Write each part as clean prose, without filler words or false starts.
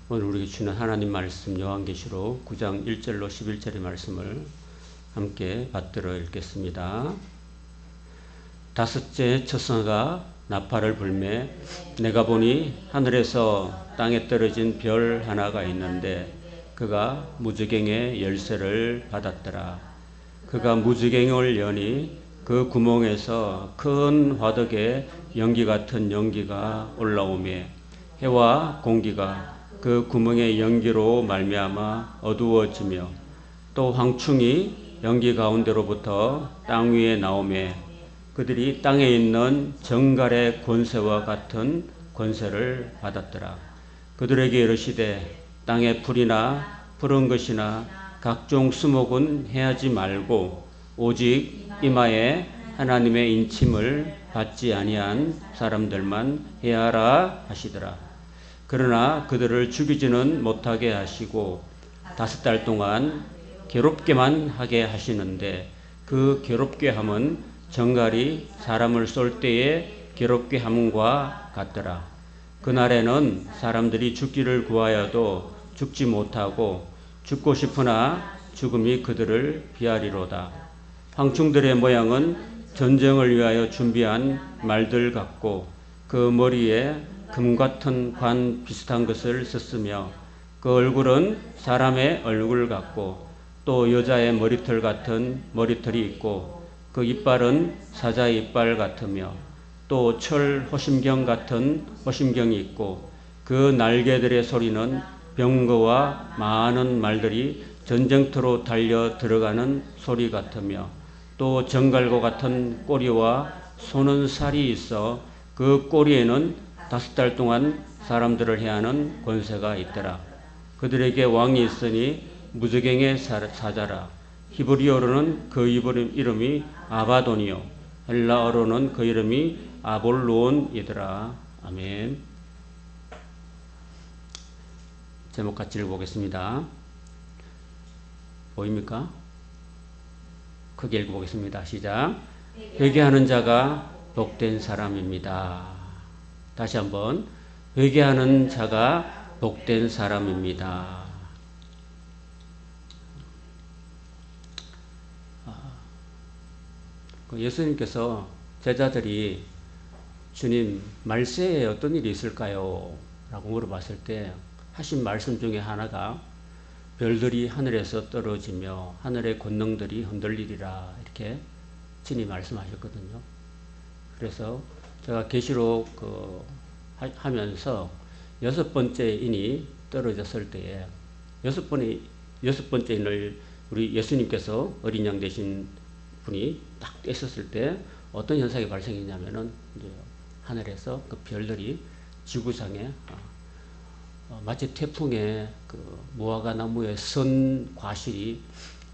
오늘 우리에게 주는 하나님 말씀 요한계시록 9장 1절로 11절의 말씀을 함께 받들어 읽겠습니다. 다섯째 천사가 나팔을 불매 내가 보니 하늘에서 땅에 떨어진 별 하나가 있는데 그가 무저갱의 열쇠를 받았더라. 그가 무저갱을 여니 그 구멍에서 큰 화덕에 연기 같은 연기가 올라오매 해와 공기가 그 구멍의 연기로 말미암아 어두워지며 또 황충이 연기 가운데로부터 땅 위에 나오매 그들이 땅에 있는 정갈의 권세와 같은 권세를 받았더라. 그들에게 이르시되 땅에 풀이나 푸른 것이나 각종 수목은 해하지 말고 오직 이마에 하나님의 인침을 받지 아니한 사람들만 해하라 하시더라. 그러나 그들을 죽이지는 못하게 하시고 5달 동안 괴롭게만 하게 하시는데 그 괴롭게 함은 정갈이 사람을 쏠 때의 괴롭게 함과 같더라. 그날에는 사람들이 죽기를 구하여도 죽지 못하고 죽고 싶으나 죽음이 그들을 피하리로다. 황충들의 모양은 전쟁을 위하여 준비한 말들 같고 그 머리에 금 같은 관 비슷한 것을 썼으며 그 얼굴은 사람의 얼굴 같고 또 여자의 머리털 같은 머리털이 있고 그 이빨은 사자의 이빨 같으며 또 철 호심경 같은 호심경이 있고 그 날개들의 소리는 병거와 많은 말들이 전쟁터로 달려 들어가는 소리 같으며 또 정갈과 같은 꼬리와 소는 살이 있어 그 꼬리에는 5달 동안 사람들을 해하는 권세가 있더라. 그들에게 왕이 있으니 무저갱의 사자라. 히브리어로는 그 이름이 아바돈이요 헬라어로는 그 이름이 아볼론이더라. 아멘. 제목 같이 읽어보겠습니다. 보입니까? 크게 읽어보겠습니다. 시작. 회개하는 자가 복된 사람입니다. 다시 한번 회개하는 자가 복된 사람입니다. 예수님께서 제자들이 주님 말세에 어떤 일이 있을까요? 라고 물어봤을 때 하신 말씀 중에 하나가 별들이 하늘에서 떨어지며 하늘의 권능들이 흔들리리라 이렇게 친히 말씀하셨거든요. 그래서 제가 계시록 하면서 6번째 인이 떨어졌을 때에 6번째 인을 우리 예수님께서 어린 양 되신 분이 딱 뗐었을 때 어떤 현상이 발생했냐면은 이제 하늘에서 그 별들이 지구상에 마치 태풍에 그 무화과 나무의 선 과실이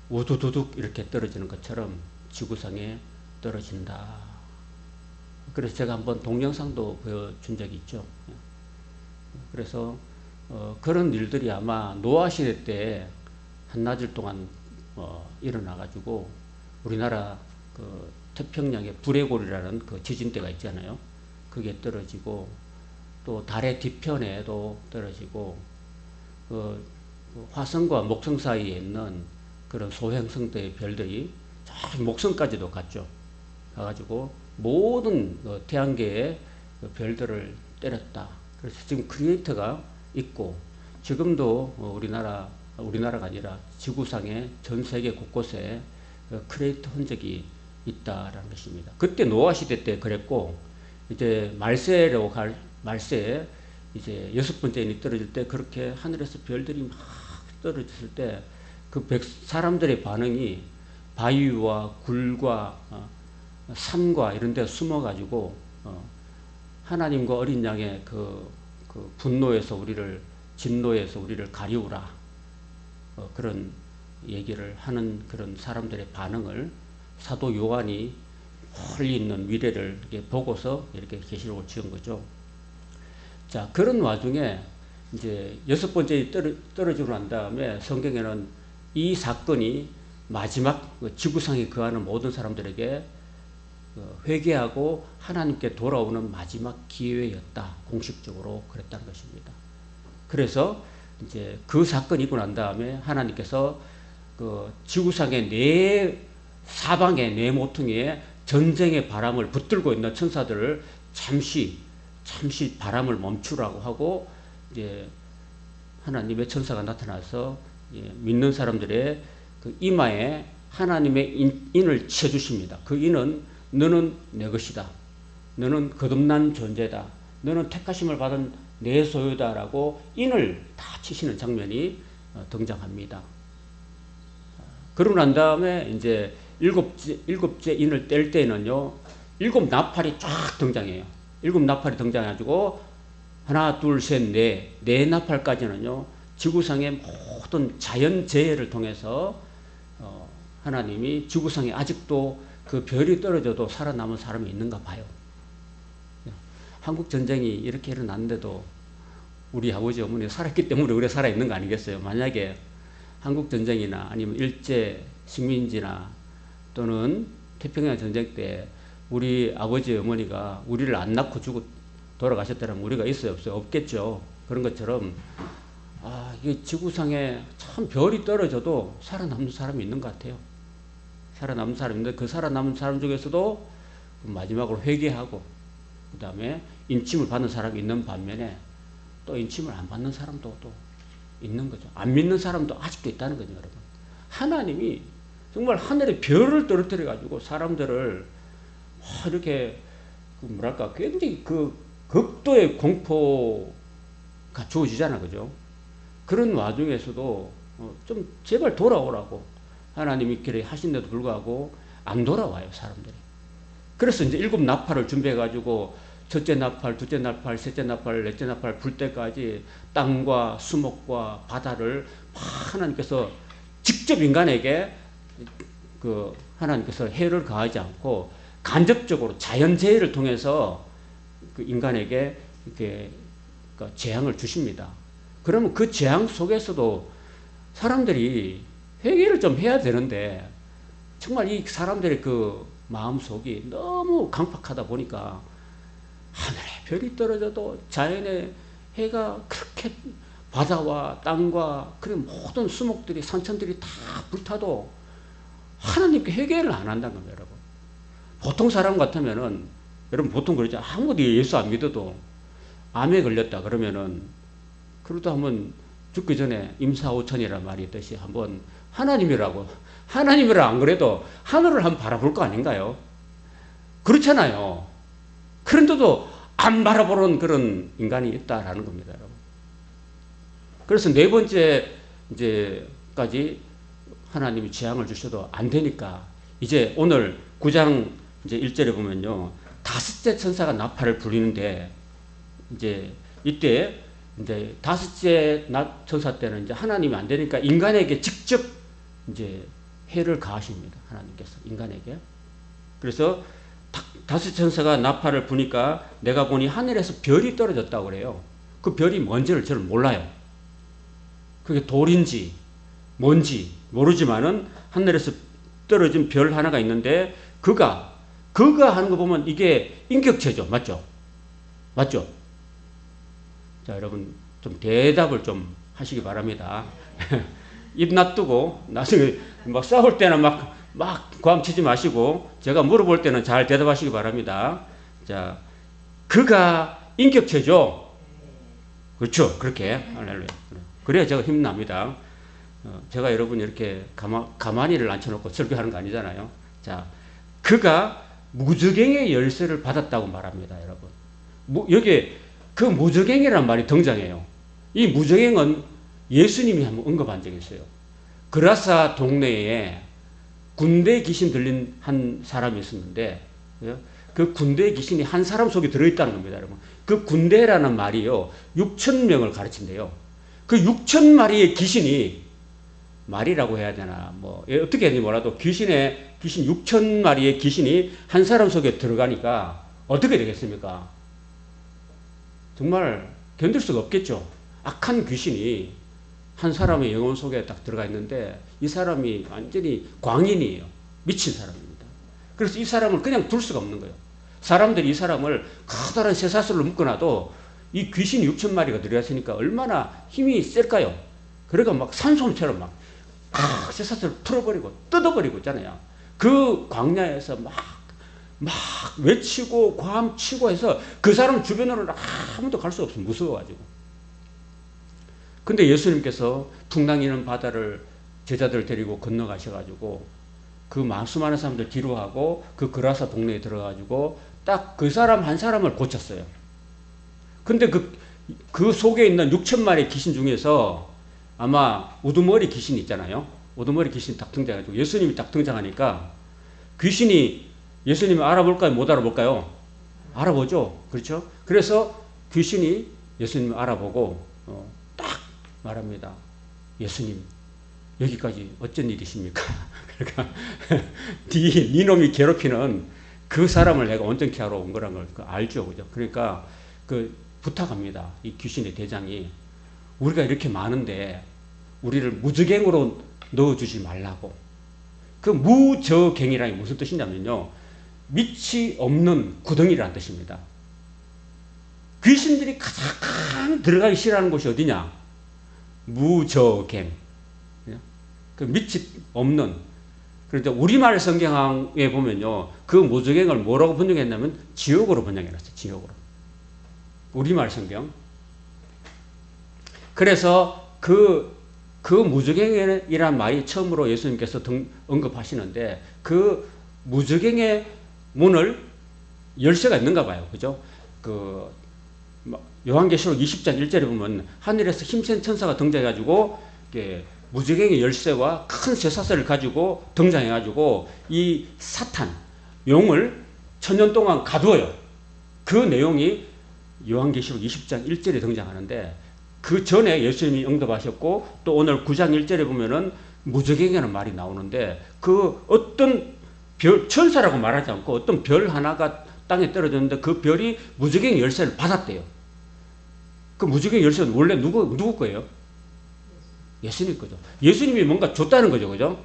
우두두둑 이렇게 떨어지는 것처럼 지구상에 떨어진다. 그래서 제가 한번 동영상도 보여준 적이 있죠. 그래서 그런 일들이 아마 노아 시대 때 한나절 동안 일어나가지고 우리나라 그 태평양의 불레골이라는 그 지진대가 있잖아요. 그게 떨어지고 또 달의 뒤편에도 떨어지고 화성과 목성 사이에 있는 그런 소행성대의 별들이 저 목성까지도 갔죠. 가가지고 모든 태양계의 별들을 때렸다. 그래서 지금 크리에이터가 있고 지금도 우리나라가 아니라 지구상의 전 세계 곳곳에 크리에이터 흔적이 있다라는 것입니다. 그때 노아 시대 때 그랬고 이제 말세에 이제 6번째 인이 떨어질 때 그렇게 하늘에서 별들이 막 떨어졌을 때 그 사람들의 반응이 바위와 굴과 산과 이런 데 숨어가지고 하나님과 어린 양의 그 분노에서 진노에서 우리를 가리우라 그런 얘기를 하는 그런 사람들의 반응을 사도 요한이 멀리 있는 미래를 이렇게 보고서 이렇게 계시록을 지은 거죠. 자, 그런 와중에 이제 6번째 떨어지고 난 다음에 성경에는 이 사건이 마지막 지구상에 거하는 모든 사람들에게 회개하고 하나님께 돌아오는 마지막 기회였다. 공식적으로 그랬다는 것입니다. 그래서 이제 그 사건이 있고 난 다음에 하나님께서 그 지구상의 네 사방의 네 모퉁이에 전쟁의 바람을 붙들고 있는 천사들을 잠시 바람을 멈추라고 하고 이제 하나님의 천사가 나타나서 믿는 사람들의 그 이마에 하나님의 인을 쳐주십니다. 그 인은 너는 내 것이다. 너는 거듭난 존재다. 너는 택하심을 받은 내 소유다라고 인을 다 치시는 장면이 등장합니다. 그러고 난 다음에 이제 일곱째 인을 뗄 때는요, 일곱 나팔이 쫙 등장해요. 일곱 나팔이 등장해가지고 하나, 둘, 셋, 네 나팔까지는요, 지구상의 모든 자연재해를 통해서 하나님이 지구상에 아직도 그 별이 떨어져도 살아남은 사람이 있는가 봐요. 한국 전쟁이 이렇게 일어났는데도 우리 아버지 어머니가 살았기 때문에 우리가 살아있는 거 아니겠어요? 만약에 한국 전쟁이나 아니면 일제 식민지나 또는 태평양 전쟁 때 우리 아버지 어머니가 우리를 안 낳고 돌아가셨다면 우리가 있어요, 없어요? 없겠죠. 그런 것처럼 이게 지구상에 참 별이 떨어져도 살아남는 사람이 있는 것 같아요. 살아남는 사람인데 그 살아남은 사람 중에서도 마지막으로 회개하고 그 다음에 인침을 받는 사람이 있는 반면에 또 인침을 안 받는 사람도 또 있는 거죠. 안 믿는 사람도 아직도 있다는 거죠, 여러분. 하나님이 정말 하늘에 별을 떨어뜨려 가지고 사람들을 이렇게 뭐랄까 굉장히 그 극도의 공포가 주어지잖아, 그죠? 그런 와중에서도 좀 제발 돌아오라고 하나님이 이렇게 하신데도 불구하고 안 돌아와요, 사람들이. 그래서 이제 일곱 나팔을 준비해가지고 첫째 나팔, 둘째 나팔, 셋째 나팔, 넷째 나팔 불 때까지 땅과 수목과 바다를 하나님께서 직접 인간에게 하나님께서 해를 가하지 않고 간접적으로 자연재해를 통해서 그 인간에게 이렇게 재앙을 주십니다. 그러면 그 재앙 속에서도 사람들이 회개를 좀 해야 되는데 정말 이 사람들의 그 마음속이 너무 강팍하다 보니까 하늘에 별이 떨어져도 자연의 해가 그렇게 바다와 땅과 그런 모든 수목들이 산천들이 다 불타도 하나님께 회개를 안 한다는 겁니다, 여러분. 보통 사람 같으면은 여러분 보통 그러죠. 아무도 예수 안 믿어도 암에 걸렸다 그러면은 그래도 한번 죽기 전에 임사오천이라는 말이 있듯이 한번 하나님이라 안 그래도 하늘을 한번 바라볼 거 아닌가요? 그렇잖아요. 그런데도 안 바라보는 그런 인간이 있다라는 겁니다, 여러분. 그래서 네 번째 이제까지 하나님이 재앙을 주셔도 안 되니까 이제 오늘 9장 이제 1절에 보면요. 다섯째 천사가 나팔을 불리는데 이제 이때 이제 다섯째 천사 때는 이제 하나님이 안 되니까 인간에게 직접 이제 해를 가하십니다. 하나님께서 인간에게. 그래서 다섯 천사가 나팔을 부니까 내가 보니 하늘에서 별이 떨어졌다고 그래요. 그 별이 뭔지를 저는 몰라요. 그게 돌인지 뭔지 모르지만은 하늘에서 떨어진 별 하나가 있는데 그가 하는 거 보면 이게 인격체죠. 맞죠? 맞죠? 자, 여러분 좀 대답을 좀 하시기 바랍니다. 입 놔두고 나중에 막 싸울 때는 막 고함치지 마시고 제가 물어볼 때는 잘 대답하시기 바랍니다. 자, 그가 인격체죠. 그렇죠. 그렇게 할렐루야. 그래야 제가 힘납니다. 제가 여러분 이렇게 가만히를 앉혀놓고 설교하는 거 아니잖아요. 자, 그가 무저갱의 열쇠를 받았다고 말합니다, 여러분. 여기 그 무저갱이라는 말이 등장해요. 이 무저갱은 예수님이 한번 언급한 적이 있어요. 그라사 동네에 군대 귀신 들린 한 사람이 있었는데 그 군대 귀신이 한 사람 속에 들어있다는 겁니다, 여러분. 그 군대라는 말이요 6,000명을 가르친대요. 그 6,000마리의 귀신이 말이라고 해야 되나 뭐 어떻게 해야 되는지 몰라도 귀신 6,000마리의 귀신이 한 사람 속에 들어가니까 어떻게 되겠습니까? 정말 견딜 수가 없겠죠. 악한 귀신이 한 사람의 영혼 속에 딱 들어가 있는데 이 사람이 완전히 광인이에요. 미친 사람입니다. 그래서 이 사람을 그냥 둘 수가 없는 거예요. 사람들이 이 사람을 커다란 쇠사슬로 묶어놔도 이 귀신이 6천 마리가 들어갔으니까 얼마나 힘이 셀까요? 그러니까 막 산소음처럼 막 쇠사슬을 풀어버리고 뜯어버리고 있잖아요. 그 광야에서 막 외치고 고함치고 해서 그 사람 주변으로 아무도 갈 수 없어. 무서워가지고. 근데 예수님께서 풍랑이는 바다를 제자들 데리고 건너가셔가지고 그 수많은 사람들 뒤로 하고 그 그라사 동네에 들어가지고 딱 그 사람 한 사람을 고쳤어요. 근데 그 속에 있는 6천 마리 귀신 중에서 아마 우두머리 귀신 있잖아요. 우두머리 귀신이 딱 등장해가지고 예수님이 딱 등장하니까 귀신이 예수님을 알아볼까요? 못 알아볼까요? 알아보죠. 그렇죠? 그래서 귀신이 예수님을 알아보고 딱 말합니다. 예수님, 여기까지 어쩐 일이십니까? 그러니까 네 놈이 괴롭히는 그 사람을 내가 온전케 하러 온 거란 걸 알죠. 그죠? 그러니까 부탁합니다. 이 귀신의 대장이 우리가 이렇게 많은데 우리를 무저갱으로 넣어주지 말라고. 그 무저갱이라는 게 무슨 뜻이냐면요. 밑이 없는 구덩이라는 뜻입니다. 귀신들이 가장 들어가기 싫어하는 곳이 어디냐? 무저갱. 그 밑이 없는. 그런데 우리말 성경에 보면요. 그 무저갱을 뭐라고 번역했냐면 지옥으로 번역해놨어요. 지옥으로. 우리말 성경. 그래서 그 무저갱이란 말이 처음으로 예수님께서 언급하시는데 그 무저갱의 문을 열쇠가 있는가 봐요. 그죠? 요한계시록 20장 1절에 보면 하늘에서 힘센 천사가 등장해가지고 무저갱의 열쇠와 큰 쇠사슬을 가지고 등장해가지고 이 사탄, 용을 천년 동안 가두어요. 그 내용이 요한계시록 20장 1절에 등장하는데 그 전에 예수님이 응답하셨고 또 오늘 9장 1절에 보면은 무저갱이라는 말이 나오는데 그 어떤 천사라고 말하지 않고 어떤 별 하나가 땅에 떨어졌는데 그 별이 무저갱 열쇠를 받았대요. 그 무저갱 열쇠는 원래 누구 거예요? 예수님 거죠. 예수님이 뭔가 줬다는 거죠. 그죠?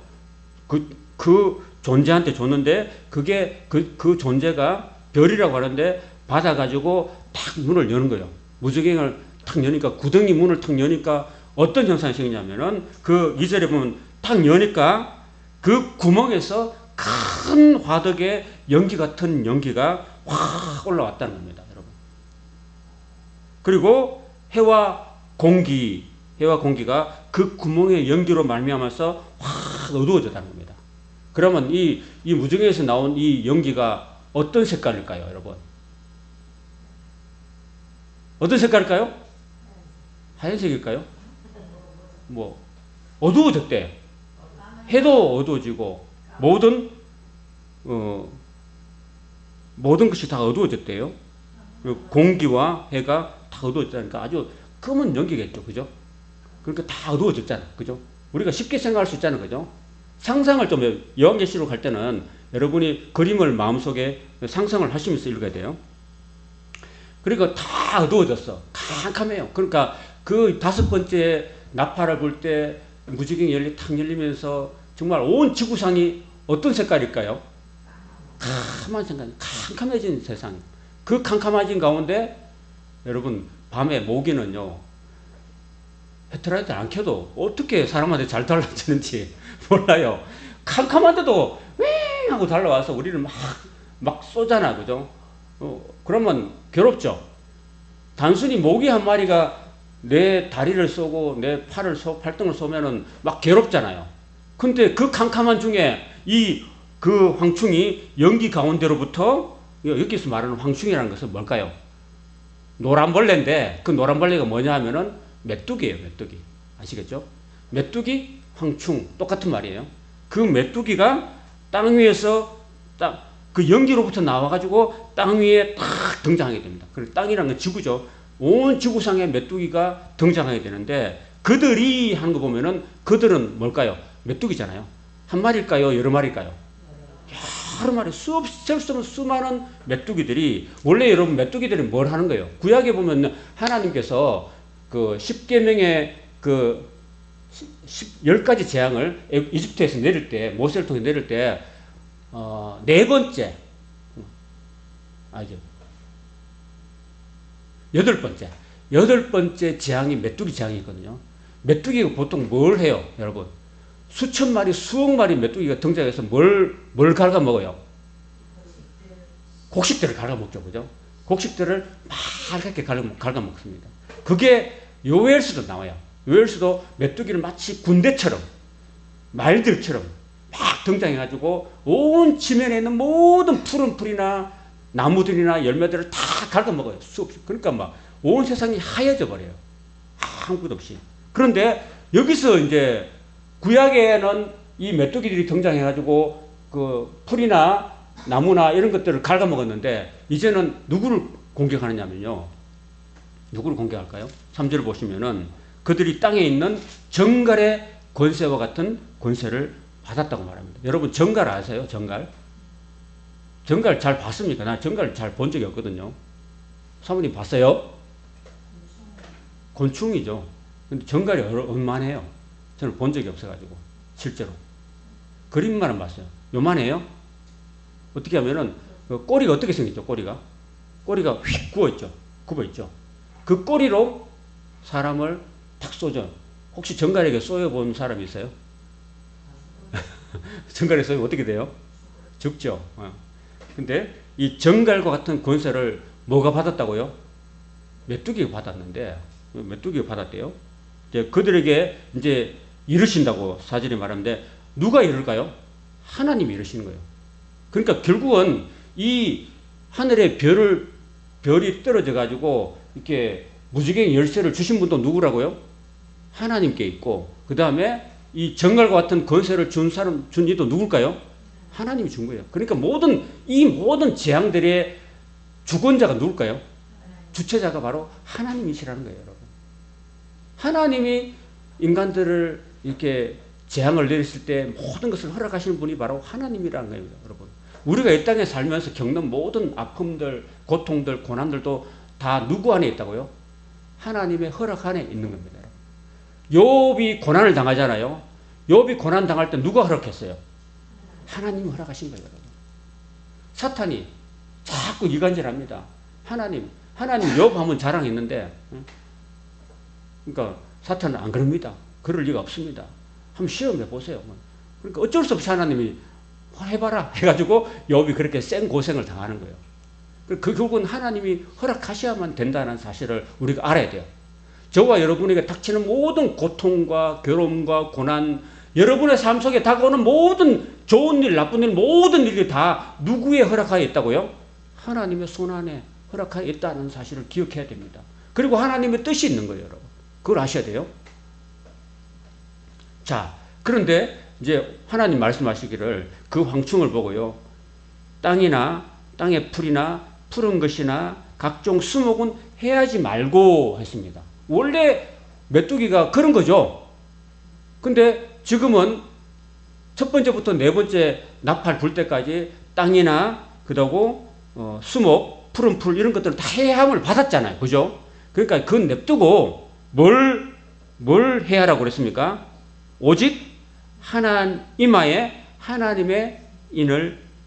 그 존재한테 줬는데 그게 그 존재가 별이라고 하는데 받아가지고 탁 문을 여는 거예요. 무저갱을 탁 여니까 구덩이 문을 탁 여니까 어떤 현상이 생기냐면은 그 2절에 보면 탁 여니까 그 구멍에서 큰 화덕에 연기 같은 연기가 확 올라왔다는 겁니다, 여러분. 그리고 해와 공기가 그 구멍의 연기로 말미암아서 확 어두워졌다는 겁니다. 그러면 이 무저갱에서 나온 이 연기가 어떤 색깔일까요, 여러분? 어떤 색깔일까요? 하얀색일까요? 어두워졌대. 해도 어두워지고 모든 것이 다 어두워졌대요. 공기와 해가 다 어두워졌다니까 아주 검은 연기겠죠. 그죠? 그러니까 다 어두워졌잖아. 그죠? 우리가 쉽게 생각할 수 있잖아. 그죠? 상상을 좀 요한계시록 할 때는 여러분이 그림을 마음속에 상상을 하시면서 읽어야 돼요. 그러니까 다 어두워졌어. 캄캄해요. 그러니까 그 5번째 나팔을 불 때 무지개가 탁 열리면서 정말 온 지구상이 어떤 색깔일까요? 캄캄한 색깔, 캄캄해진 세상. 그 캄캄해진 가운데 여러분 밤에 모기는요 헤드라이트 안 켜도 어떻게 사람한테 잘 달라지는지 몰라요. 캄캄한데도 윙 하고 달려와서 우리를 막 쏘잖아. 그죠? 그러면 괴롭죠. 단순히 모기 한 마리가 내 다리를 쏘고 내 팔등을 쏘면은 막 괴롭잖아요. 근데 그 캄캄한 중에 그 황충이 연기 가운데로부터 여기서 말하는 황충이라는 것은 뭘까요? 노란벌레인데 그 노란벌레가 뭐냐 하면은 메뚜기예요. 메뚜기. 아시겠죠? 메뚜기, 황충 똑같은 말이에요. 그 메뚜기가 땅 위에서 그 연기로부터 나와가지고 땅 위에 딱 등장하게 됩니다. 그리고 땅이라는 건 지구죠. 온 지구상에 메뚜기가 등장하게 되는데 그들이 하는 거 보면은 그들은 뭘까요? 메뚜기잖아요. 한 마리일까요? 여러 마리일까요? 여러 마리, 셀 수 없는 수많은 메뚜기들이 원래 여러분 메뚜기들이 뭘 하는 거예요? 구약에 보면 하나님께서 그 10계명의 그 10가지 재앙을 이집트에서 내릴 때 모세를 통해 내릴 때 네 번째 알죠? 여덟 번째. 여덟 번째 재앙이 메뚜기 재앙이거든요. 메뚜기가 보통 뭘 해요, 여러분? 수천 마리, 수억 마리 메뚜기가 등장해서 뭘 갉아먹어요? 곡식들을 갉아먹죠, 그죠? 곡식들을 맑게 갉아먹습니다. 그게 요엘서도 나와요. 요엘서도 메뚜기를 마치 군대처럼, 말들처럼 막 등장해가지고 온 지면에 있는 모든 푸른 풀이나 나무들이나 열매들을 다 갉아먹어요. 수없이. 그러니까 막 온 세상이 하얘져 버려요. 아무것도 없이. 그런데 여기서 이제 구약에는 이 메뚜기들이 등장해가지고 그 풀이나 나무나 이런 것들을 갉아먹었는데 이제는 누구를 공격하느냐면요. 누구를 공격할까요? 3절을 보시면은 그들이 땅에 있는 정갈의 권세와 같은 권세를 받았다고 말합니다. 여러분 정갈 아세요? 정갈? 정갈 잘 봤습니까? 나 정갈 잘 본 적이 없거든요. 사모님 봤어요? 곤충이죠. 근데 정갈이 얼마나해요? 저는 본 적이 없어가지고 실제로 그림만은 봤어요. 요만해요? 어떻게 하면은 그 꼬리가 어떻게 생겼죠? 꼬리가 휙 굽어 있죠. 그 꼬리로 사람을 탁 쏘죠. 혹시 정갈에게 쏘여본 사람이 있어요? 정갈에 쏘이면 어떻게 돼요? 죽죠. 근데 이 정갈과 같은 권세를 뭐가 받았다고요? 메뚜기가 받았는데, 메뚜기가 받았대요. 이제 그들에게 이제 이르신다고 사절이 말하는데, 누가 이룰까요? 하나님이 이르시는 거예요. 그러니까 결국은 이 하늘에 별이 떨어져 가지고 이렇게 무지개 열쇠를 주신 분도 누구라고요? 하나님께 있고, 그 다음에 이 정갈과 같은 권세를 준 이도 누굴까요? 하나님이 준 거예요. 그러니까 이 모든 재앙들의 주권자가 누굴까요? 주체자가 바로 하나님이시라는 거예요, 여러분. 하나님이 인간들을 이렇게 재앙을 내렸을 때 모든 것을 허락하시는 분이 바로 하나님이라는 거예요, 여러분. 우리가 이 땅에 살면서 겪는 모든 아픔들, 고통들, 고난들도 다 누구 안에 있다고요? 하나님의 허락 안에 있는 겁니다. 욥이 고난을 당하잖아요. 욥이 고난 당할 때 누가 허락했어요? 하나님이 허락하신 거예요, 여러분. 사탄이 자꾸 이간질합니다. 하나님 욥 하면 자랑했는데, 그러니까 사탄은 안 그럽니다. 그럴 리가 없습니다. 한번 시험해 보세요. 그러니까 어쩔 수 없이 하나님이 해봐라 해가지고 욥이 그렇게 센 고생을 당하는 거예요. 그 결국은 하나님이 허락하셔야만 된다는 사실을 우리가 알아야 돼요. 저와 여러분에게 닥치는 모든 고통과 괴로움과 고난, 여러분의 삶 속에 다가오는 모든 좋은 일, 나쁜 일, 모든 일이 다 누구의 허락하에 있다고요? 하나님의 손 안에 허락하에 있다는 사실을 기억해야 됩니다. 그리고 하나님의 뜻이 있는 거예요, 여러분. 그걸 아셔야 돼요. 자, 그런데 이제 하나님 말씀하시기를 그 황충을 보고요. 땅의 풀이나 푸른 것이나 각종 수목은 해하지 말고 했습니다. 원래 메뚜기가 그런 거죠. 근데 지금은 첫 번째부터 네 번째 나팔 불 때까지 땅이나 그다고 수목, 푸른 풀 이런 것들은 다 해함을 받았잖아요. 그죠? 그러니까 그건 냅두고 뭘 해야 하라고 그랬습니까? 오직 이마에 하나님의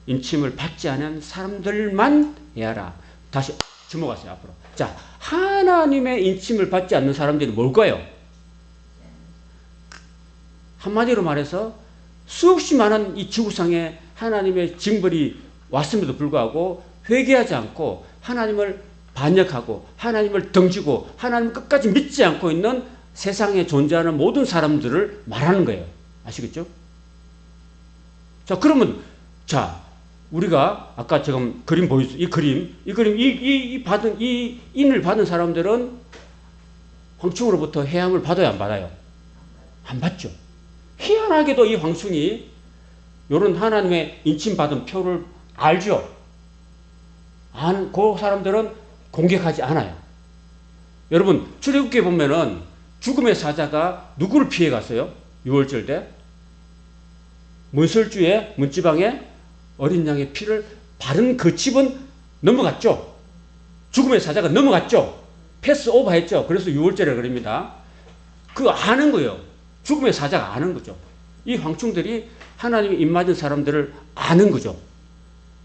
인침을 받지 않은 사람들만 해야 하라. 다시 주목하세요, 앞으로. 자, 하나님의 인침을 받지 않는 사람들이 뭘까요? 한마디로 말해서 수없이 많은 이 지구상에 하나님의 징벌이 왔음에도 불구하고 회개하지 않고 하나님을 반역하고 하나님을 등지고 하나님을 끝까지 믿지 않고 있는 세상에 존재하는 모든 사람들을 말하는 거예요. 아시겠죠? 자, 그러면 우리가 아까 지금 그림 보이죠? 이 인을 받은 사람들은 황충으로부터 해함을 받아요, 안 받아요? 안 받죠. 희한하게도 이 황충이 이런 하나님의 인침받은 표를 알죠. 그 사람들은 공격하지 않아요. 여러분, 출애굽기에 보면은 죽음의 사자가 누구를 피해 갔어요? 6월절 때 문설주의 문지방에 어린 양의 피를 바른 그 집은 넘어갔죠. 죽음의 사자가 넘어갔죠. 패스 오버했죠. 그래서 6월절이라고 그럽니다. 그거 아는 거예요. 죽음의 사자가 아는 거죠. 이 황충들이 하나님이 입맞은 사람들을 아는 거죠.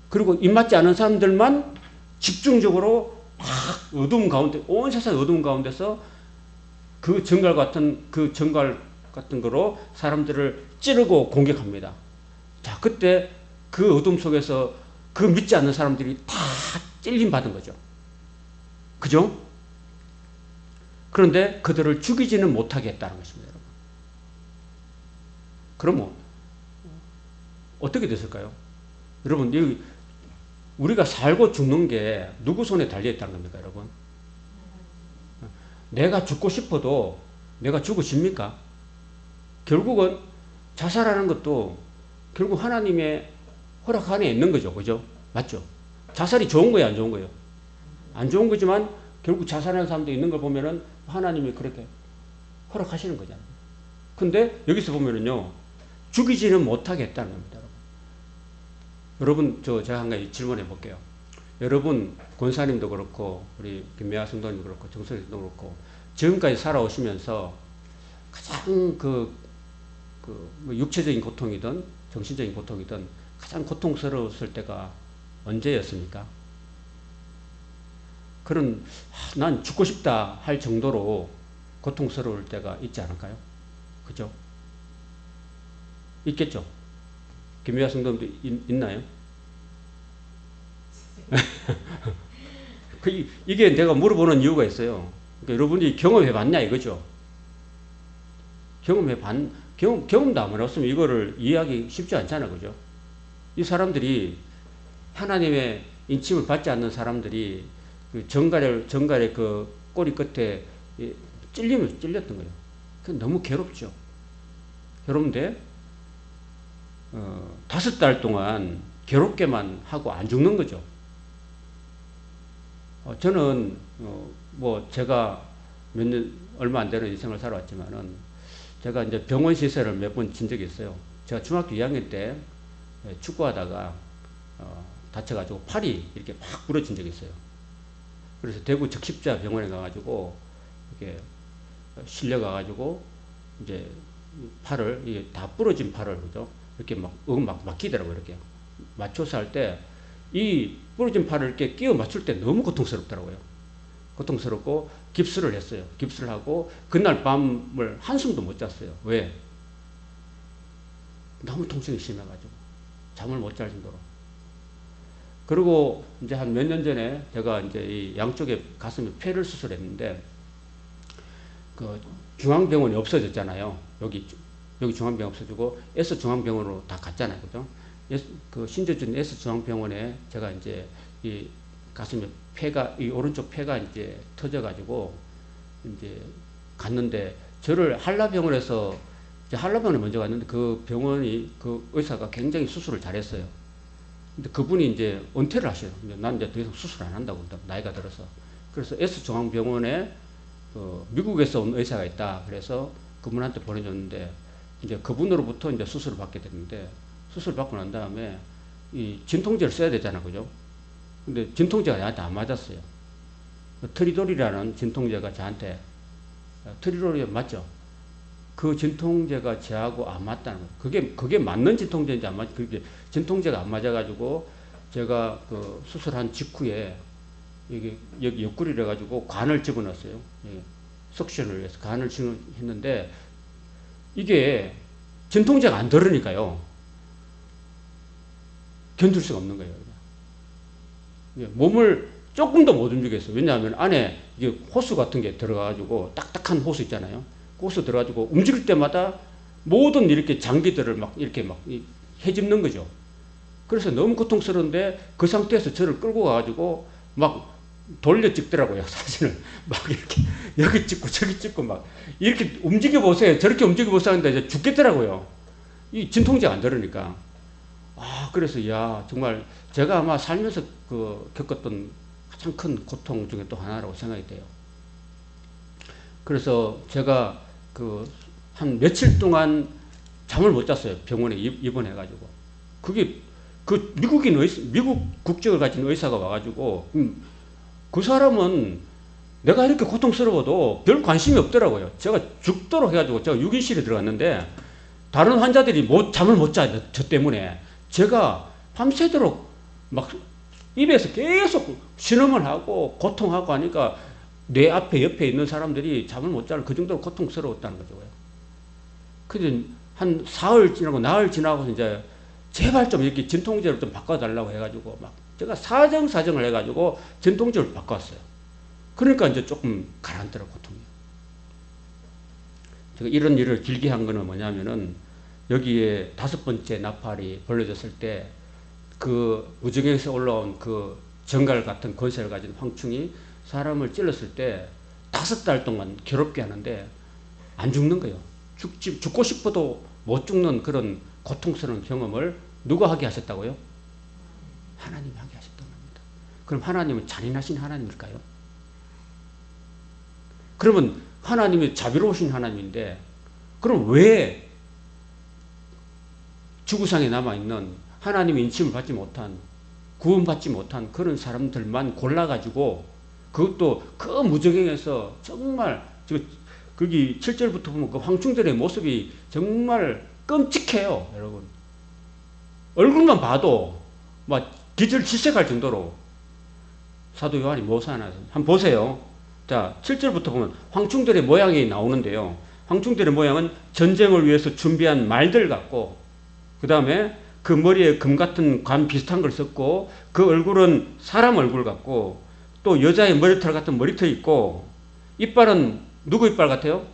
그리고 입맞지 않은 사람들만 집중적으로 막 어두운 가운데, 온 세상 어두운 가운데서 그 정갈 같은 거로 사람들을 찌르고 공격합니다. 자, 그때 그 어둠 속에서 그 믿지 않는 사람들이 다 찔림 받은 거죠. 그죠? 그런데 그들을 죽이지는 못하게 했다는 것입니다, 여러분. 그러면 어떻게 됐을까요? 여러분, 우리가 살고 죽는 게 누구 손에 달려있다는 겁니까, 여러분? 내가 죽고 싶어도 내가 죽으십니까? 결국은 자살하는 것도 결국 하나님의 허락 안에 있는 거죠. 그죠? 맞죠? 자살이 좋은 거예요, 안 좋은 거예요? 안 좋은 거지만 결국 자살하는 사람도 있는 걸 보면은 하나님이 그렇게 허락하시는 거잖아요. 근데 여기서 보면은요, 죽이지는 못하게 했다는 겁니다, 여러분. 제가 한 가지 질문해 볼게요. 여러분, 권사님도 그렇고, 우리 김미아 성도님도 그렇고, 정선님도 그렇고, 지금까지 살아오시면서 가장 뭐 육체적인 고통이든 정신적인 고통이든 가장 고통스러웠을 때가 언제였습니까? 난 죽고 싶다 할 정도로 고통스러울 때가 있지 않을까요? 그죠? 있겠죠? 김미아 성도님도 있나요? 이게 내가 물어보는 이유가 있어요. 그러니까 여러분이 경험해 봤냐 이거죠. 경험도 안 해봤으면 이거를 이해하기 쉽지 않잖아, 그죠? 이 사람들이 하나님의 인침을 받지 않는 사람들이 그 정갈의 그 꼬리 끝에 찔렸던 거예요. 그 너무 괴롭죠. 괴롭은데 5달 동안 괴롭게만 하고 안 죽는 거죠. 저는 뭐 제가 얼마 안 되는 인생을 살아왔지만은 제가 이제 병원 시설을 몇 번 진 적이 있어요. 제가 중학교 2학년 때 축구하다가 다쳐가지고 팔이 이렇게 막 부러진 적이 있어요. 그래서 대구 적십자 병원에 가가지고 이렇게 실려가가지고 이제 팔을 이게 다 부러진 팔을 그죠? 이렇게 막 막히더라고요. 이렇게 맞춰서 할 때 이 부러진 팔을 이렇게 끼워 맞출 때 너무 고통스럽더라고요. 고통스럽고 깁스를 했어요. 깁스를 하고 그날 밤을 한숨도 못 잤어요. 왜? 너무 통증이 심해가지고 잠을 못 잘 정도로. 그리고 이제 한 몇 년 전에 제가 이제 이 양쪽에 가슴에 폐를 수술했는데 그 중앙병원이 없어졌잖아요. 여기 중앙병원 없어지고 S 중앙병원으로 다 갔잖아요. 그죠? 그 신저준 S 중앙병원에 제가 이제 이 가슴에 이 오른쪽 폐가 이제 터져가지고 이제 갔는데 저를 한라병원에 먼저 갔는데 그 병원이 그 의사가 굉장히 수술을 잘했어요. 근데 그분이 이제 은퇴를 하셔요. 난 이제 더 이상 수술 안 한다고 나이가 들어서. 그래서 S중앙병원에 미국에서 온 의사가 있다. 그래서 그분한테 보내줬는데 이제 그분으로부터 이제 수술을 받게 됐는데 수술 받고 난 다음에 이 진통제를 써야 되잖아, 그죠? 근데 진통제가 나한테 안 맞았어요. 트리돌이라는 진통제가 저한테 트리돌이 맞죠? 그 진통제가 저하고 안 맞다는 거예요. 그게 맞는 진통제인지 안 맞, 그게 진통제가 안 맞아가지고 제가 그 수술한 직후에 여기 옆구리를 해가지고 관을 집어넣었어요. 석션을 해서 관을 집어넣었는데 이게 진통제가 안 들으니까요. 견딜 수가 없는 거예요. 몸을 조금 더 못 움직였어요. 왜냐하면 안에 이게 호수 같은 게 들어가가지고 딱딱한 호수 있잖아요. 그 호수 들어가지고 움직일 때마다 모든 이렇게 장기들을 막 이렇게 막 헤집는 거죠. 그래서 너무 고통스러운데 그 상태에서 저를 끌고 가가지고 막 돌려 찍더라고요. 사진을 막 이렇게 여기 찍고 저기 찍고 막 이렇게 움직여 보세요. 저렇게 움직여 보세요 하는데 이제 죽겠더라고요. 이 진통제가 안 들으니까. 그래서 야 정말 제가 아마 살면서 겪었던 가장 큰 고통 중에 또 하나라고 생각이 돼요. 그래서 제가 한 며칠 동안 잠을 못 잤어요. 병원에 입원해가지고. 그게 미국 국적을 가진 의사가 와가지고 그 사람은 내가 이렇게 고통스러워도 별 관심이 없더라고요. 제가 죽도록 해가지고 제가 6인실에 들어갔는데 다른 환자들이 잠을 못 자요. 저 때문에. 제가 밤새도록 막 입에서 계속 신음을 하고 고통하고 하니까 내 앞에 옆에 있는 사람들이 잠을 못 자는 그 정도로 고통스러웠다는 거죠. 그래서 한 사흘 지나고 나흘 지나고 이제 제발 좀 이렇게 진통제를 좀 바꿔달라고 해가지고 막 제가 사정을 해가지고 진통제를 바꿨어요. 그러니까 이제 조금 가라앉더라고, 고통이. 제가 이런 일을 길게 한 거는 뭐냐면은 여기에 5번째 나팔이 벌려졌을 때 그 무정에서 올라온 그 정갈 같은 권세를 가진 황충이 사람을 찔렀을 때 5달 동안 괴롭게 하는데 안 죽는 거예요. 죽고 싶어도 못 죽는 그런 고통스러운 경험을 누가 하게 하셨다고요? 하나님이 하게 하셨다는 겁니다. 그럼 하나님은 잔인하신 하나님일까요? 그러면 하나님이 자비로우신 하나님인데 그럼 왜 지구상에 남아있는 하나님의 인침을 받지 못한, 구원받지 못한 그런 사람들만 골라가지고 그것도 그 무저갱에서 정말 거기 7절부터 보면 그 황충들의 모습이 정말 끔찍해요, 여러분. 얼굴만 봐도 막 기절질색할 정도로 사도 요한이 묘사하나 한번 보세요. 자, 7절부터 보면 황충들의 모양이 나오는데요. 황충들의 모양은 전쟁을 위해서 준비한 말들 같고, 그 다음에 그 머리에 금 같은 관 비슷한 걸 썼고, 그 얼굴은 사람 얼굴 같고, 또 여자의 머리털 같은 머리털이 있고, 이빨은 누구 이빨 같아요?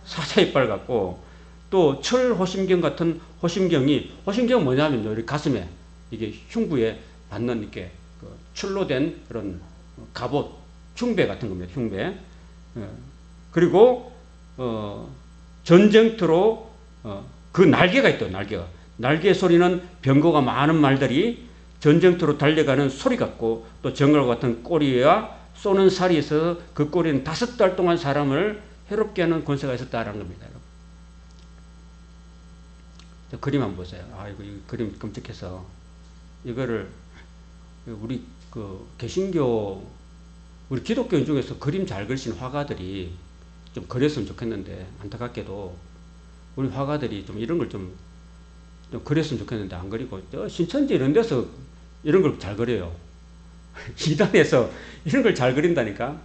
사자 이빨 같고, 또 철 호심경 같은 호심경은 뭐냐면요, 우리 가슴에 이게 흉부에 받는 이렇게 그 철로 된 그런 갑옷, 흉배 같은 겁니다. 흉배. 그리고 전쟁터로 그 날개가 있대요. 날개 소리는 병거가 많은 말들이 전쟁터로 달려가는 소리 같고, 또 정글 같은 꼬리와 쏘는 살이 있어서 그 꼬리는 5달 동안 사람을 해롭게 하는 권세가 있었다라는 겁니다. 그림 한번 보세요. 아이고, 이 그림 끔찍해서 이거를 우리 그 개신교, 우리 기독교인 중에서 그림 잘 그리신 화가들이 좀 그렸으면 좋겠는데, 안타깝게도 우리 화가들이 좀 이런 걸 좀 그렸으면 좋겠는데 안 그리고 신천지 이런 데서 이런 걸 잘 그려요. 이단에서 이런 걸 잘 그린다니까.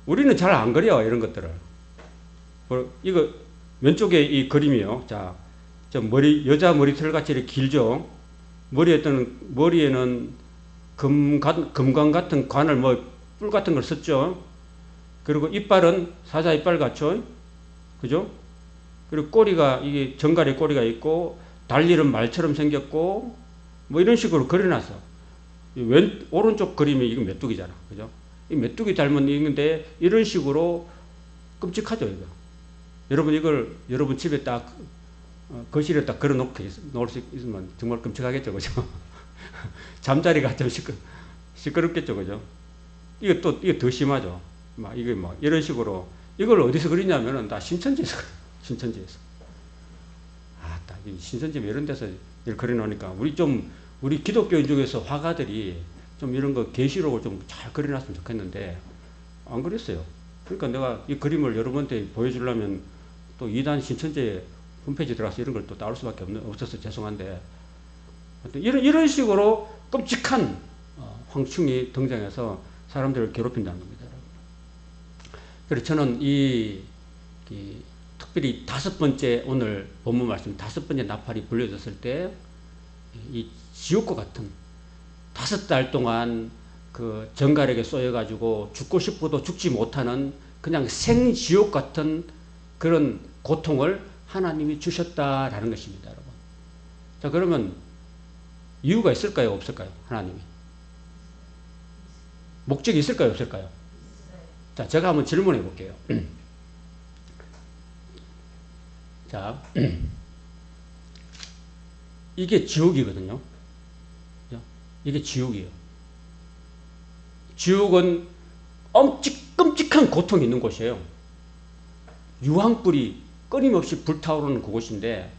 우리는 잘 안 그려, 이런 것들을. 이거 왼쪽에 이 그림이요. 자, 여자 머리털 같이 이렇게 길죠. 머리에는 금관 같은 관을 뿔 같은 걸 썼죠. 그리고 이빨은 사자 이빨 같죠. 그죠? 그리고 꼬리가, 이게 정갈의 꼬리가 있고, 달리는 말처럼 생겼고, 이런 식으로 그려놨어. 오른쪽 그림이 이거 메뚜기잖아. 그죠? 이 메뚜기 닮은 이건데, 이런 식으로 끔찍하죠, 이거. 여러분, 이걸 여러분 집에 딱, 거실에 딱 걸어 놓을 수 있으면 정말 끔찍하겠죠, 그죠? 잠자리가 좀 시끄럽겠죠, 그죠? 이게 더 심하죠. 이게 이런 식으로. 이걸 어디서 그리냐면은 다 신천지에서 그래요. 신천지에서. 신천지 이런 데서 그려 놓으니까 우리 기독교인 중에서 화가들이 좀 이런 거 계시록을 좀 잘 그려놨으면 좋겠는데 안 그렸어요. 그러니까 내가 이 그림을 여러분한테 보여주려면 또 이단 신천지 홈페이지 들어가서 이런 걸 또 따올 수밖에 없어서 죄송한데, 이런 식으로 끔찍한 황충이 등장해서 사람들을 괴롭힌다는 겁니다. 그래서 저는 특별히 5번째, 오늘 본문 말씀 5번째 나팔이 불려졌을 때 이 지옥과 같은 5달 동안 그 정갈에게 쏘여가지고 죽고 싶어도 죽지 못하는 그냥 생지옥 같은 그런 고통을 하나님이 주셨다라는 것입니다, 여러분. 자, 그러면 이유가 있을까요, 없을까요? 하나님이 목적이 있을까요, 없을까요? 자, 제가 한번 질문해 볼게요. 자, 이게 지옥이거든요. 이게 지옥이에요. 지옥은 끔찍한 고통이 있는 곳이에요. 유황불이 끊임없이 불타오르는 그곳인데,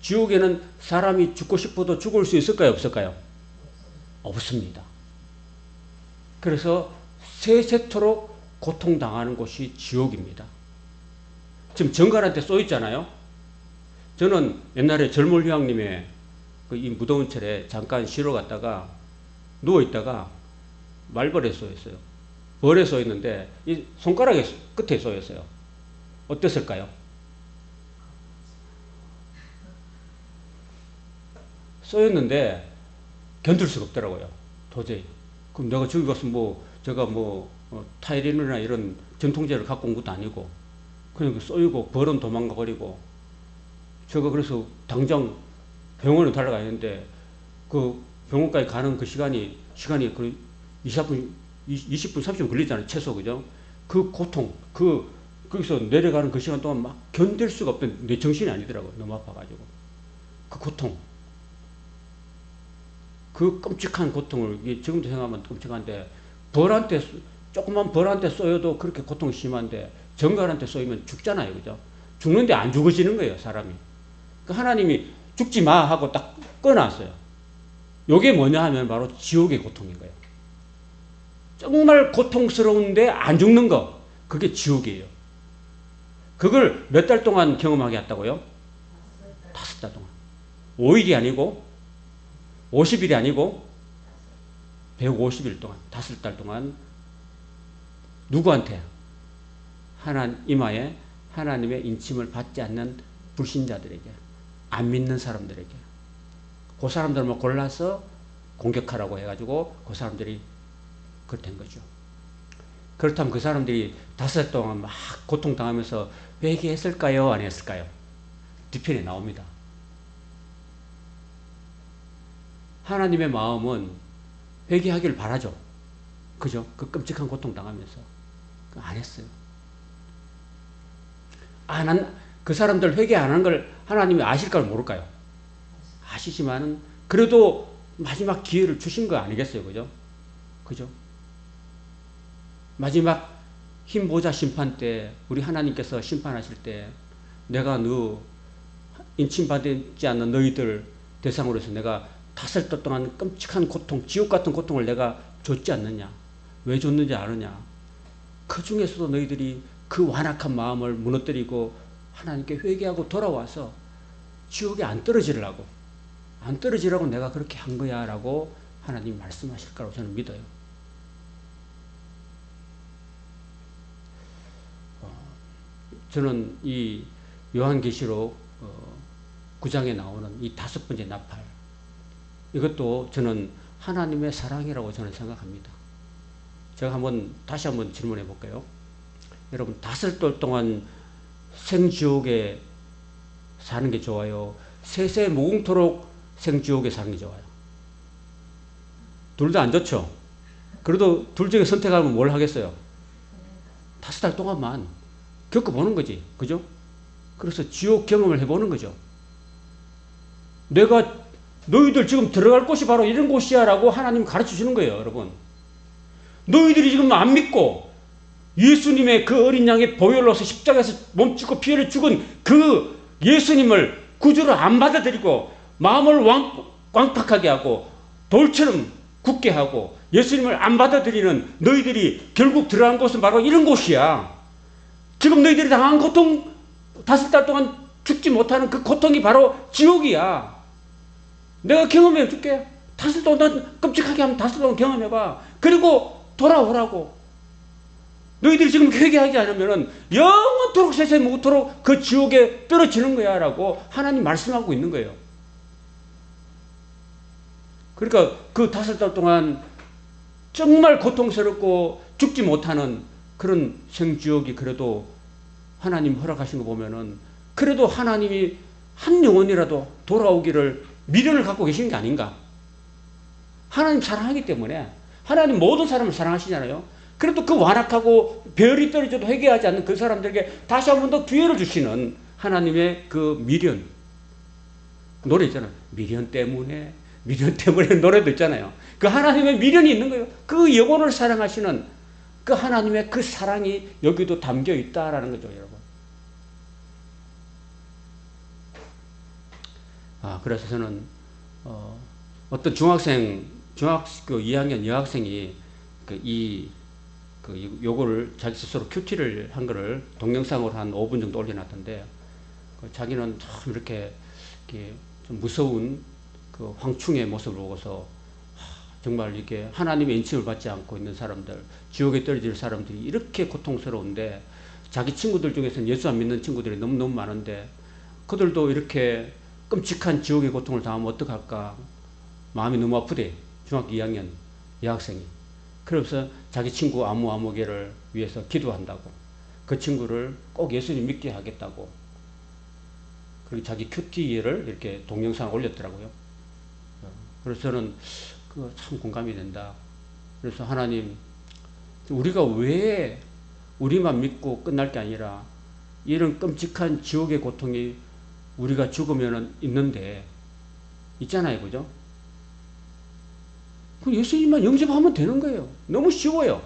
지옥에는 사람이 죽고 싶어도 죽을 수 있을까요, 없을까요? 없습니다. 그래서 세세토록 고통당하는 곳이 지옥입니다. 지금 정갈한테 쏘였잖아요. 저는 옛날에 젊은 휴양님의 이 무더운 철에 잠깐 쉬러 갔다가 누워있다가 말벌에 쏘였어요. 벌에 쏘였는데 이 손가락에 끝에 쏘였어요. 어땠을까요? 쏘였는데 견딜 수가 없더라고요. 도저히. 그럼 내가 저기 가서 제가 타이레놀이나 이런 전통제를 갖고 온 것도 아니고 그냥 쏘이고 벌은 도망가 버리고 제가 그래서 당장 병원에 달려가야 했는데 그 병원까지 가는 그 시간이 그 20분 30분 걸리잖아요. 최소. 그죠? 그 고통, 거기서 내려가는 그 시간 동안 막 견딜 수가 없던 내 정신이 아니더라고요. 너무 아파가지고. 그 고통. 그 끔찍한 고통을, 지금도 생각하면 끔찍한데, 조그만 벌한테 쏘여도 그렇게 고통이 심한데, 정갈한테 쏘이면 죽잖아요. 그죠? 죽는데 안 죽어지는 거예요, 사람이. 그 하나님이 죽지 마 하고 딱 꺼놨어요. 요게 뭐냐 하면 바로 지옥의 고통인 거예요. 정말 고통스러운데 안 죽는 거. 그게 지옥이에요. 그걸 몇 달 동안 경험하게 했다고요? 5달 동안. 5일이 아니고 50일이 아니고 150일 동안 5달 동안 누구한테? 이마에 하나님의 인침을 받지 않는 불신자들에게, 안 믿는 사람들에게, 그 사람들만 골라서 공격하라고 해가지고 그 사람들이 그렇게 된 거죠. 그렇다면 그 사람들이 5달 동안 막 고통당하면서 회개했을까요? 안 했을까요? 뒤편에 나옵니다. 하나님의 마음은 회개하기를 바라죠. 그죠? 그 끔찍한 고통 당하면서. 안 했어요. 그 사람들 회개 안 한 걸 하나님이 아실까요? 모를까요? 아시지만은 그래도 마지막 기회를 주신 거 아니겠어요? 그죠? 그죠? 마지막 흰보자 심판 때, 우리 하나님께서 심판하실 때, 내가 너 인침받지 않는 너희들 대상으로 해서 내가 5달 동안 끔찍한 고통, 지옥 같은 고통을 내가 줬지 않느냐? 왜 줬는지 아느냐? 그 중에서도 너희들이 그 완악한 마음을 무너뜨리고 하나님께 회개하고 돌아와서 지옥에 안 떨어지려고 내가 그렇게 한 거야 라고 하나님이 말씀하실 거라고 저는 믿어요. 저는 이 요한계시록 9장에 나오는 이 5번째 나팔, 이것도 저는 하나님의 사랑이라고 저는 생각합니다. 제가 다시 한번 질문해 볼까요? 여러분, 5달 동안 생지옥에 사는 게 좋아요? 세세 무궁토록 생지옥에 사는 게 좋아요? 둘 다 안 좋죠? 그래도 둘 중에 선택하면 뭘 하겠어요? 5달 동안만 겪어보는 거지. 그죠? 그래서 지옥 경험을 해보는 거죠. 너희들 지금 들어갈 곳이 바로 이런 곳이야 라고 하나님 가르쳐 주는 거예요, 여러분. 너희들이 지금 안 믿고 예수님의 그 어린 양의 보혈로서 십자가에서 몸짓고 피 흘려 죽은 그 예수님을 구주로 안 받아들이고 마음을 완팍하게 하고 돌처럼 굳게 하고 예수님을 안 받아들이는 너희들이 결국 들어간 곳은 바로 이런 곳이야. 지금 너희들이 당한 고통, 5달 동안 죽지 못하는 그 고통이 바로 지옥이야. 내가 경험해 줄게. 5달 동안 끔찍하게 하면 5달 동안 경험해봐. 그리고 돌아오라고. 너희들이 지금 회개하지 않으면 영원토록 세세 무토록 그 지옥에 떨어지는 거야 라고 하나님 말씀하고 있는 거예요. 그러니까 그 5달 동안 정말 고통스럽고 죽지 못하는 그런 생지옥이 그래도 하나님 허락하신 거 보면은 그래도 하나님이 한 영혼이라도 돌아오기를 미련을 갖고 계신 게 아닌가. 하나님 사랑하기 때문에 하나님 모든 사람을 사랑하시잖아요. 그래도 그 완악하고 별이 떨어져도 회개하지 않는 그 사람들에게 다시 한 번 더 기회를 주시는 하나님의 그 미련. 노래 있잖아요. 미련 때문에 노래도 있잖아요. 그 하나님의 미련이 있는 거예요. 그 영혼을 사랑하시는 그 하나님의 그 사랑이 여기도 담겨 있다라는 거죠, 여러분. 그래서 저는 어떤 중학교 2학년 여학생이 요거를 자기 스스로 큐티를 한 거를 동영상으로 한 5분 정도 올려놨던데, 자기는 참 이렇게 좀 무서운 그 황충의 모습을 보고서 정말 이렇게 하나님의 인침을 받지 않고 있는 사람들, 지옥에 떨어질 사람들이 이렇게 고통스러운데, 자기 친구들 중에서는 예수 안 믿는 친구들이 너무너무 많은데, 그들도 이렇게 끔찍한 지옥의 고통을 당하면 어떡할까? 마음이 너무 아프대. 중학교 2학년 여학생이. 그래서 자기 친구 아무개를 위해서 기도한다고. 그 친구를 꼭 예수님 믿게 하겠다고. 그리고 자기 큐티를 이렇게 동영상을 올렸더라고요. 그래서 저는 그거 참 공감이 된다. 그래서 하나님, 우리가 왜 우리만 믿고 끝날 게 아니라 이런 끔찍한 지옥의 고통이 우리가 죽으면 있는데, 있잖아요. 그죠? 그 예수님만 영접하면 되는 거예요. 너무 쉬워요.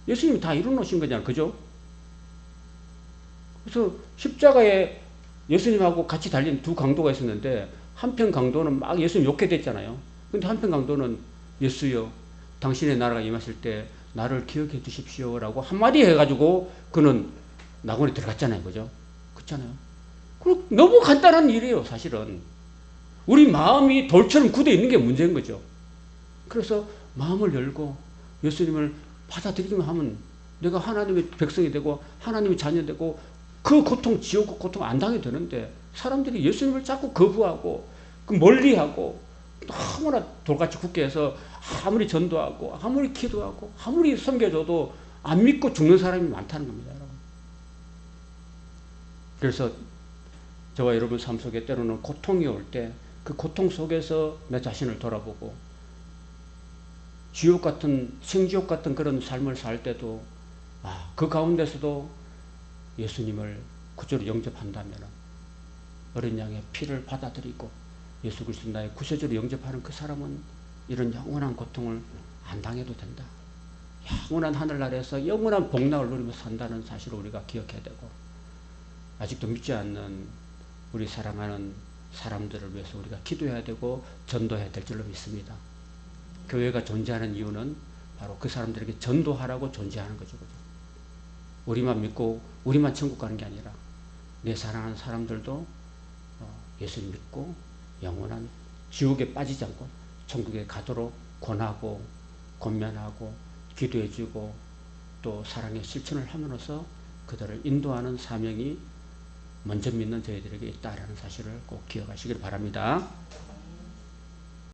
예수님이 다 이뤄놓으신 거잖아요. 그죠? 그래서 십자가에 예수님하고 같이 달린 두 강도가 있었는데, 한편 강도는 막 예수님 욕해댔잖아요. 근데 한편 강도는 예수여, 당신의 나라가 임하실 때 나를 기억해 주십시오라고 한마디 해가지고 그는 낙원에 들어갔잖아요. 그죠? 그렇잖아요. 너무 간단한 일이에요. 사실은. 우리 마음이 돌처럼 굳어 있는 게 문제인 거죠. 그래서 마음을 열고 예수님을 받아들이기만 하면 내가 하나님의 백성이 되고 하나님의 자녀 되고 그 고통, 지옥 고통 안 당해도 되는데, 사람들이 예수님을 자꾸 거부하고 멀리하고 너무나 돌같이 굳게 해서 아무리 전도하고 아무리 기도하고 아무리 섬겨줘도 안 믿고 죽는 사람이 많다는 겁니다. 여러분. 그래서 저와 여러분 삶 속에 때로는 고통이 올 때 그 고통 속에서 내 자신을 돌아보고 지옥 같은, 생지옥 같은 그런 삶을 살 때도 그 가운데서도 예수님을 구주로 영접한다면 어린 양의 피를 받아들이고 예수 그리스도 나의 구세주로 영접하는 그 사람은 이런 영원한 고통을 안 당해도 된다. 영원한 하늘나라에서 영원한 복락을 누리면서 산다는 사실을 우리가 기억해야 되고, 아직도 믿지 않는 우리 사랑하는 사람들을 위해서 우리가 기도해야 되고 전도해야 될 줄로 믿습니다. 교회가 존재하는 이유는 바로 그 사람들에게 전도하라고 존재하는 거죠. 우리만 믿고 우리만 천국 가는 게 아니라 내 사랑하는 사람들도 예수님 믿고 영원한 지옥에 빠지지 않고 천국에 가도록 권하고 권면하고 기도해주고 또 사랑의 실천을 함으로써 그들을 인도하는 사명이 먼저 믿는 저희들에게 있다라는 사실을 꼭 기억하시길 바랍니다.